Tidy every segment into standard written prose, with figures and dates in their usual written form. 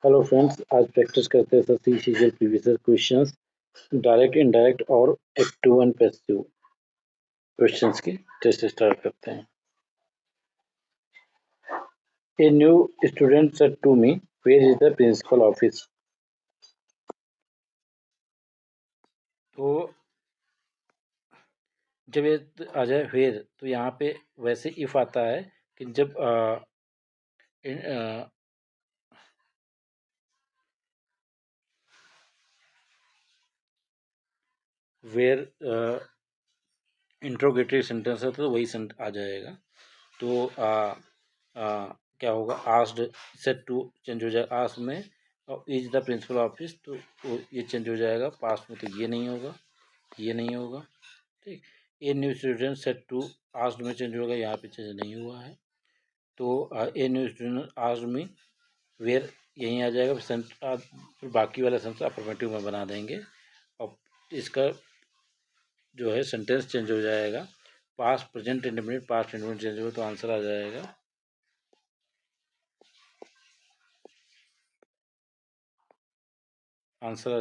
Hello friends, आज practice करते हैं सी सीजल प्रीवियस क्वेश्चंस, डायरेक्ट इनडायरेक्ट और एक्टिव एंड पैसिव क्वेश्चंस की टेस्ट स्टार्ट करते हैं। A new student said to me, where is the principal office. तो जब ये आ जाए वेयर, तो यहाँ पे वैसे इफ आता है कि जब वेयर इंट्रोगेटरी सेंटेंस है तो वही आ जाएगा। तो क्या होगा, आस्ड सेड टू चेंज हो जाएगा आस्ड में, और इज द प्रिंसिपल ऑफिस तो ये चेंज हो जाएगा पास्ट में, तो ये नहीं होगा, ये नहीं होगा। ठीक, a new student said to asked में चेंज होगा, यहाँ पे चेंज नहीं हुआ है। तो ए न्यू स्टूडेंट आस्ड में वेयर यहीं आ जाएगा, फिर बाकी वाला सेंटेंस अफर्मेटिव में बना देंगे और इसका जो है सेंटेंस चेंज हो जाएगा, past present indefinite past indefinite change हो, तो आंसर आ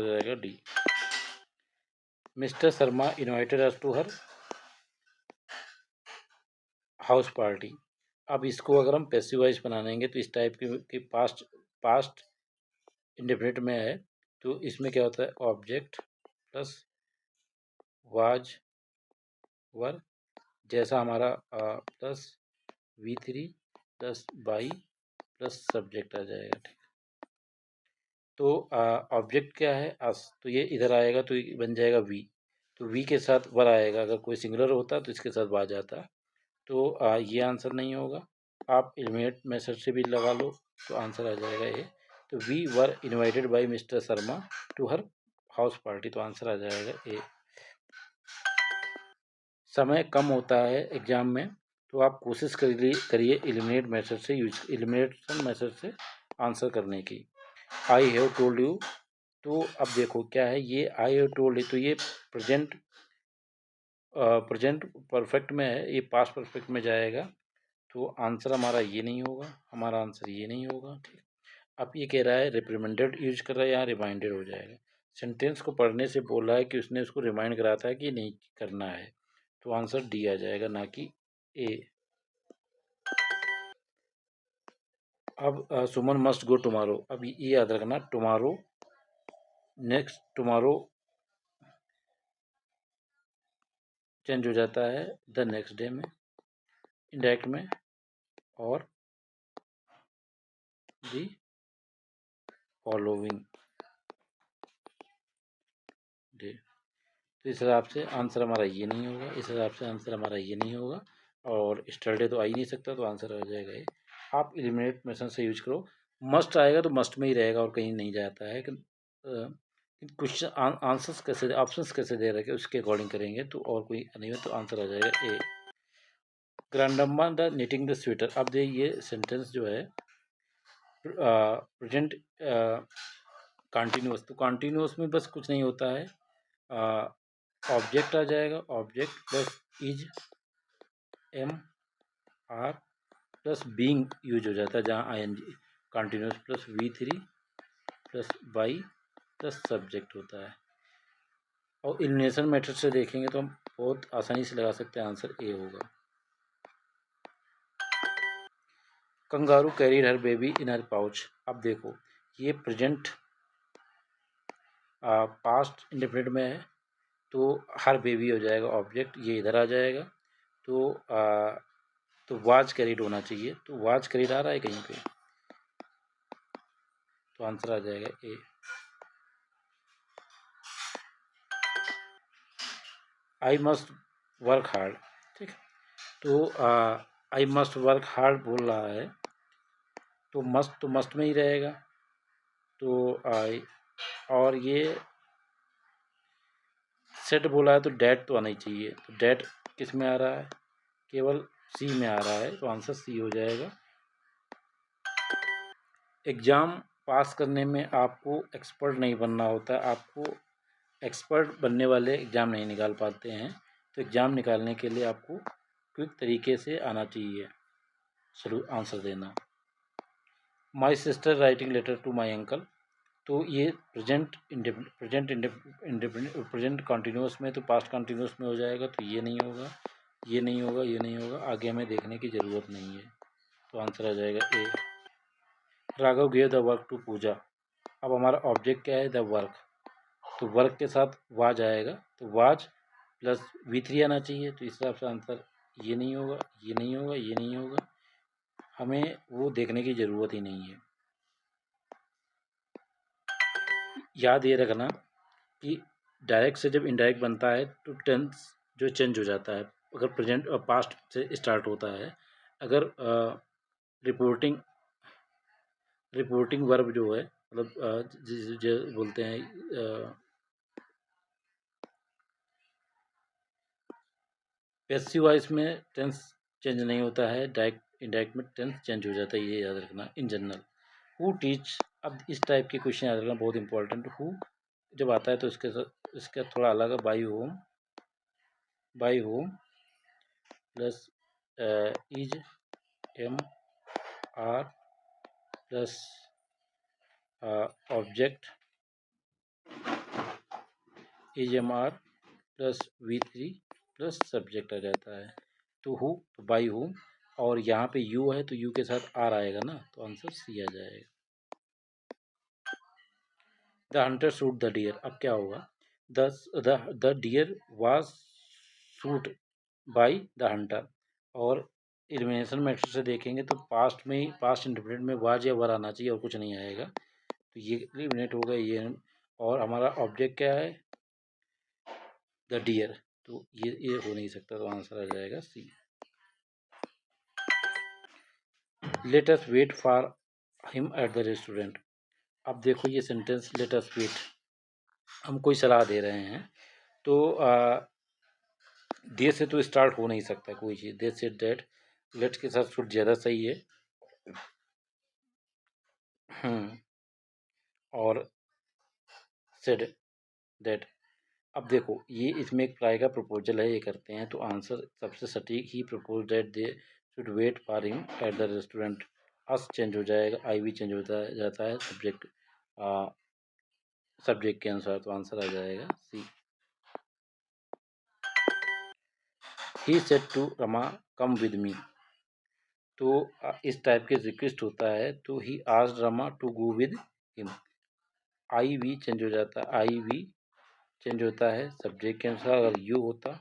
जाएगा D. Mister Sharma invited us to her house party. अब इसको अगर हम पैसिव वॉइस बनाएंगे तो इस टाइप की पास्ट इंडेफिनिट में है, तो इसमें क्या होता है, ऑब्जेक्ट प्लस वाज वर, जैसा हमारा plus V3 plus by plus subject आ जाएगा। ठीक, तो ऑब्जेक्ट क्या है, अस, तो ये इधर आएगा तो ये बन जाएगा वी, तो वी के साथ वर आएगा, अगर कोई सिंगुलर होता तो इसके साथ वा जाता, तो ये आंसर नहीं होगा। आप एलिमिनेट मेथड से भी लगा लो तो आंसर आ जाएगा ए। तो we were invited by mister Sharma to her house party, तो आंसर आ जाएगा ए। समय कम होता है एग्जाम में, तो आप कोशिश करिए एलिमिनेट मेथड से एलिमिनेशन मेथड से आंसर करने की। आई हैव टोल्ड यू, तो अब देखो क्या है, ये आई हैव टोल्ड यू, तो ये प्रेजेंट परफेक्ट में है, ये पास्ट परफेक्ट में जाएगा, तो आंसर हमारा ये नहीं होगा, हमारा आंसर ये नहीं होगा। ठीक, अब ये कह रहा है रिप्रिमेंडेड यूज कर रहा है, यहाँ रिमाइंडेड हो जाएगा। सेंटेंस को पढ़ने से बोल रहा है कि उसने उसको रिमाइंड कराया था कि नहीं करना है, तो आंसर डी आ जाएगा, ना कि ए। अब सुमन मस्ट गो टुमारो, अब ये याद रखना, टुमारो नेक्स्ट, टुमारो चेंज हो जाता है द नेक्स्ट डे में, इंडायरेक्ट में, और दी फॉलोइंग डे। तो इस हिसाब से आंसर हमारा ये नहीं होगा, इस हिसाब से आंसर हमारा ये नहीं होगा, और स्टरडे तो आ ही नहीं सकता, तो आंसर आ जाएगा ये। आप एलिमिनेट मेथड से यूज करो, मस्ट आएगा तो मस्ट में ही रहेगा और कहीं नहीं जाता है। क्वेश्चन आंसर्स कैसे, ऑप्शंस कैसे दे रखे उसके अकॉर्डिंग करेंगे, तो और कोई नहीं हो, तो आंसर आ जाएगा ए। ग्रैंडम्मा द निटिंग द स्वेटर, अब देखिए ये सेंटेंस जो है प्रेजेंट कंटिन्यूस, तो कंटिन्यूस में बस कुछ नहीं होता है, ऑब्जेक्ट आ जाएगा, object plus is M R plus being use हो जाता है, जहाँ ING, continuous plus V3 plus by plus subject होता है। और एलिमिनेशन मेथड से देखेंगे तो हम बहुत आसानी से लगा सकते हैं, आंसर ए होगा। Kangaroo carried her baby in her pouch, अब देखो ये प्रेजेंट पास्ट इंडेफिनिट में है, तो हर बेबी हो जाएगा ऑब्जेक्ट, ये इधर आ जाएगा, तो वाज कैरीड होना चाहिए, तो वाज कैरीड आ रहा है कहीं पे, तो आंसर आ जाएगा ए। आई मस्ट वर्क हार्ड, ठीक, तो आई मस्ट वर्क हार्ड बोल रहा है, तो मस्ट में ही रहेगा, तो आई, और ये सेट बोला है तो डैट तो आना ही चाहिए, तो डैट किस में आ रहा है, केवल सी में आ रहा है, तो आंसर सी हो जाएगा। एग्ज़ाम पास करने में आपको एक्सपर्ट नहीं बनना होता, आपको एक्सपर्ट बनने वाले एग्ज़ाम नहीं निकाल पाते हैं, तो एग्ज़ाम निकालने के लिए आपको क्विक तरीके से आना चाहिए आंसर देना। My sister writing letter to my uncle, तो ये प्रेजेंट कॉन्टिन्यूस में, तो पास्ट कॉन्टिन्यूस में हो जाएगा, तो ये नहीं होगा, ये नहीं होगा, ये नहीं होगा, आगे हमें देखने की ज़रूरत नहीं है, तो आंसर आ जाएगा A. Raghav give the work to Puja, अब हमारा ऑब्जेक्ट क्या है, द वर्क, तो वर्क के साथ वाज आएगा, तो वाज प्लस V3 आना चाहिए, तो इस हिसाब से आंसर ये नहीं होगा, ये नहीं होगा, ये नहीं होगा, हमें वो देखने की ज़रूरत ही नहीं है। याद ये रखना कि डायरेक्ट से जब इनडायरेक्ट बनता है तो टेंस जो चेंज हो जाता है, अगर प्रेजेंट और पास्ट से स्टार्ट होता है, अगर रिपोर्टिंग रिपोर्टिंग वर्ब जो है, मतलब जो बोलते हैं पैसिव वॉइस में टेंस चेंज नहीं होता है, डायरेक्ट इनडायरेक्ट में टेंस चेंज हो जाता है, ये याद रखना इन जनरल। हु टीच, अब इस टाइप के क्वेश्चन याद रखना बहुत इंपॉर्टेंट। हु जब आता है तो इसके साथ इसका थोड़ा अलग है, by whom plus is M R plus object is M R plus V3 plus subject आ जाता है, तो हु तो बाई होम, और यहाँ पे यू है तो यू के साथ आर आएगा ना, तो आंसर सी आ जाएगा। The hunter shoot the deer, अब क्या होगा, the deer was shoot by the hunter, और एलिमिनेशन मेथड से देखेंगे तो पास्ट में ही, पास्ट इंडिफिनिट में वाज या वर आना चाहिए और कुछ नहीं आएगा, तो ये एलिमिनेट होगा ये, और हमारा ऑब्जेक्ट क्या है, द डियर, तो ये हो नहीं सकता, तो आंसर आ जाएगा C. Let us wait for him at the restaurant, अब देखो ये सेंटेंस लेट अस वेट, हम कोई सलाह दे रहे हैं, तो दे से तो स्टार्ट हो नहीं सकता कोई चीज़, दे सेड दैट, लेट के साथ शुड ज़्यादा सही है। और सेड दैट, अब देखो ये इसमें एक प्राय का प्रपोजल है, ये करते हैं, तो आंसर सबसे सटीक ही propose that they should wait for him at the restaurant, us change हो जाएगा, आई भी चेंज होता जाता है सब्जेक्ट के अनुसार, तो आंसर आ जाएगा C. He said to Rama come with me, तो इस टाइप के रिक्वेस्ट होता है, तो he asked Rama to go with him, I भी चेंज हो जाता है, आई भी चेंज होता है सब्जेक्ट के अनुसार, अगर यू होता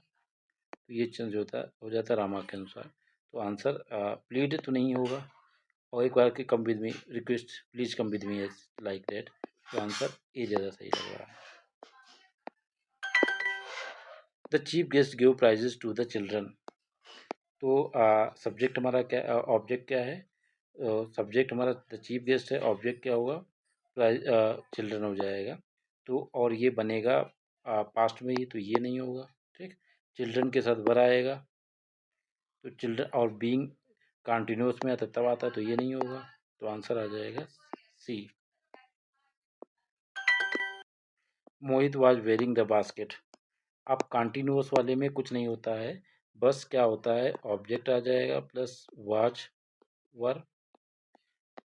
तो ये चेंज हो जाता रामा के अनुसार, तो आंसर प्लीड तो नहीं होगा, और एक बार के come with me, request please come with me like that, तो आंसर ए ज़्यादा सही लग रहा है। The chief guest give prizes to the children, तो सब्जेक्ट हमारा क्या, ऑब्जेक्ट क्या है, सब्जेक्ट हमारा द चीफ गेस्ट है, ऑब्जेक्ट क्या होगा, प्राइज चिल्ड्रन हो जाएगा, तो और ये बनेगा पास्ट में ही, तो ये नहीं होगा, ठीक, चिल्ड्रन के साथ वर आएगा, तो चिल्ड्रन और बीइंग कंटिन्यूस में आता तब आता है, तो ये नहीं होगा, तो आंसर आ जाएगा सी। मोहित वाज वेयरिंग द बास्केट, अब कंटिन्यूस वाले में कुछ नहीं होता है, बस क्या होता है, ऑब्जेक्ट आ जाएगा प्लस वाज वर,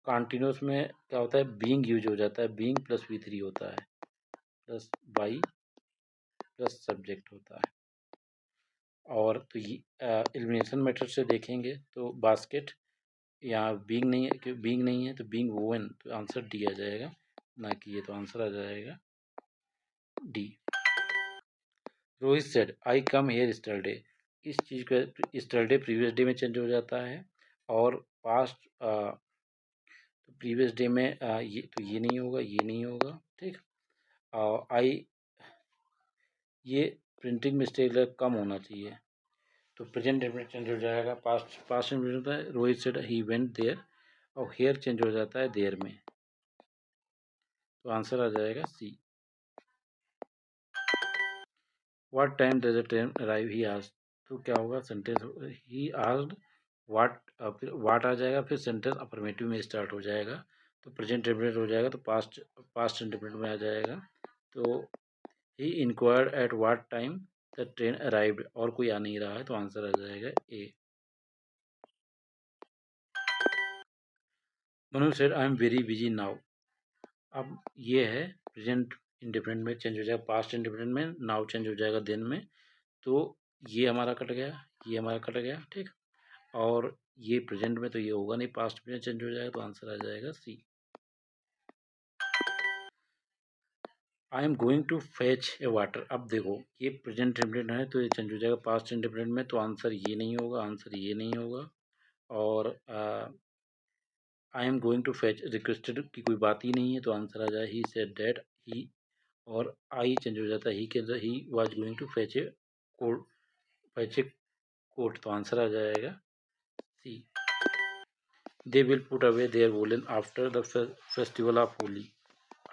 कंटिन्यूस में क्या होता है, बीइंग यूज हो जाता है, बीइंग प्लस V3 होता है, प्लस बाई प्लस सब्जेक्ट होता है, और तो ये एलिमिनेशन मेथड से देखेंगे तो बास्केट यहाँ बीइंग नहीं है, क्योंकि बीइंग नहीं है तो बीइंग वोवन, तो आंसर डी आ जाएगा, ना कि ये, तो आंसर आ जाएगा D. Rohit said I come here yesterday, इस चीज़ का स्टरडे प्रीवियस डे में चेंज हो जाता है, और पास्ट तो प्रीवियस डे में ये, तो ये नहीं होगा, ये नहीं होगा, ठीक, और आई, ये प्रिंटिंग मिस्टेक कम होना चाहिए, तो प्रेजेंट डेफिनेट चेंज हो जाएगा, पास्ट में होता है, Rohit said he went there, और हेयर चेंज हो जाता है देयर में, तो आंसर आ जाएगा C. What time does the train arrive, he asked, तो क्या होगा, सेंटेंस ही आस्क्ड व्हाट, फिर व्हाट आ जाएगा, फिर सेंटेंस अफर्मेटिव में स्टार्ट हो जाएगा, तो प्रेजेंट डेफिनेट हो जाएगा, तो पास्ट इंडेफिनिट में आ जाएगा, तो he inquired at what time the train arrived, और कोई आ नहीं रहा है, तो आंसर आ जाएगा A. Manoj said I am very busy now. अब ये है प्रेजेंट इंडेफिनिट में चेंज हो जाएगा, पास्ट इंडेफिनिट में नाउ चेंज हो जाएगा देन में। तो ये हमारा कट गया, ये हमारा कट गया, ठीक। और ये प्रेजेंट में तो ये होगा नहीं, पास्ट में चेंज हो जाएगा, तो आंसर आ जाएगा C. I am going to fetch a water. अब देखो ये प्रेजेंट इंडेफिनिट है तो ये चेंज हो जाएगा पास्ट इंडेफिनिट में, तो आंसर ये नहीं होगा, आंसर ये नहीं होगा। और I am going to fetch requested की कोई बात ही नहीं है, तो आंसर आ जाए ही सेड दैट, ही। और आई चेंज हो जाता है, ही के अंदर he was going to fetch a coat, fetch a coat, तो आंसर आ जाएगा C. They will put away their woollen after the festival of Holi.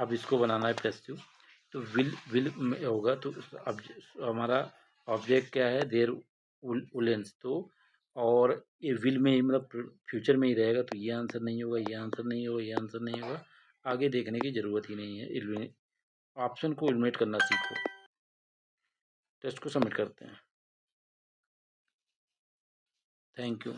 अब इसको बनाना है पैसिव, तो विल में होगा, तो अब हमारा ऑब्जेक्ट क्या है, देयर वुलेंस, तो और ये विल में ही मतलब फ्यूचर में ही रहेगा, तो ये आंसर नहीं होगा, ये आंसर नहीं होगा, ये आंसर नहीं होगा। आगे देखने की ज़रूरत ही नहीं है, ऑप्शन को एलिमिनेट करना सीखो। टेस्ट को सबमिट करते हैं। Thank you.